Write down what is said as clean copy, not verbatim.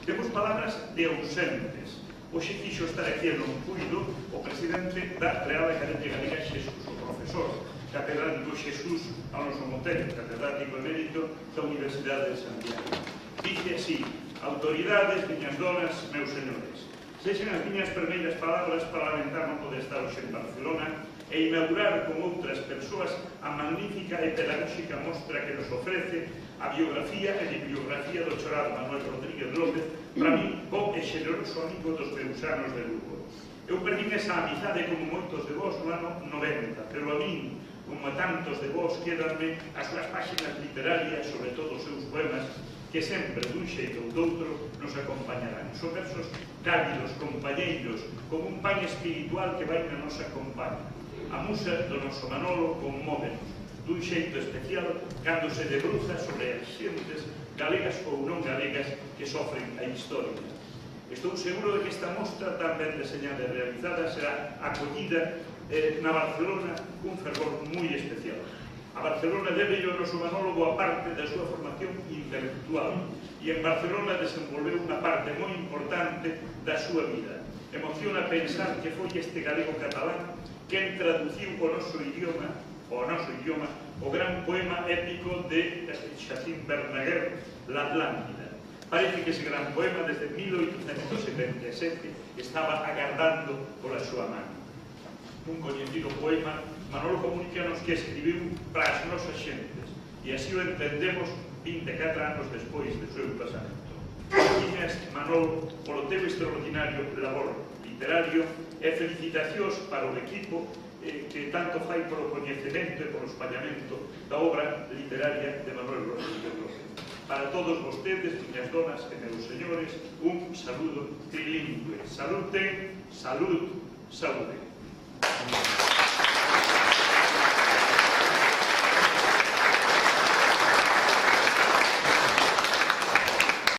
Temos palabras de ausentes. Hoxe quixo estar aquí en non puido o presidente da Real Academia Galega, Xesús, o profesor catedrático Xesús Alonso Montero, catedrático emérito da Universidade de Santiago. Dice así: autoridades, miñas donas, meus señores, sexen as miñas primeiras palabras para lamentar non poder estar hoxe en Barcelona e inaugurar con outras persoas a magnífica e pedagóxica mostra que nos ofrece a biografía e bibliografía do chorado Manuel Rodríguez López, para mí, bo e xeneroso amigo dos meus anos de Lugo. Eu perdín esa amizade como moitos de vós no ano 90, pero a min, como a tantos de vos, quedanme as súas páxinas literarias, sobre todo os seus poemas, que sempre, dun xeito ou doutro, nos acompañarán. Son versos cálidos, compañeiros, como un pan espiritual que vai na nosa compañía. A musa do noso Manolo conmóvenos, dun xeito especial, cando se debruza sobre as xentes galegas ou non galegas que sofren a historia. Estou seguro de que esta mostra tan ben deseñada e realizada será acollida na Barcelona cun fervor moi especial. A Barcelona debe o noso Manolo boa parte da súa formación intelectual e en Barcelona desenvolveu unha parte moi importante da súa vida. Emociona pensar que foi este galego catalán quen traduciu o noso idioma o gran poema épico de Xacín Verdaguer, La Atlántida. Parece que ese gran poema desde 1877 estaba agardando pola súa mano. Un coñecido poema, Manolo comunícanos que escribiu para as nosas xentes, e así o entendemos 24 anos despois do seu pasamento. Gracias, Manolo, polo teu extraordinario labor literario e felicitacións para o equipo que tanto fai polo coñecemento e polo espallamento da obra literaria de Manuel Rodríguez López. Para todos vostedes, miñas donas e meus señores, un saludo trilingüe. Salud ten, salud, saúde.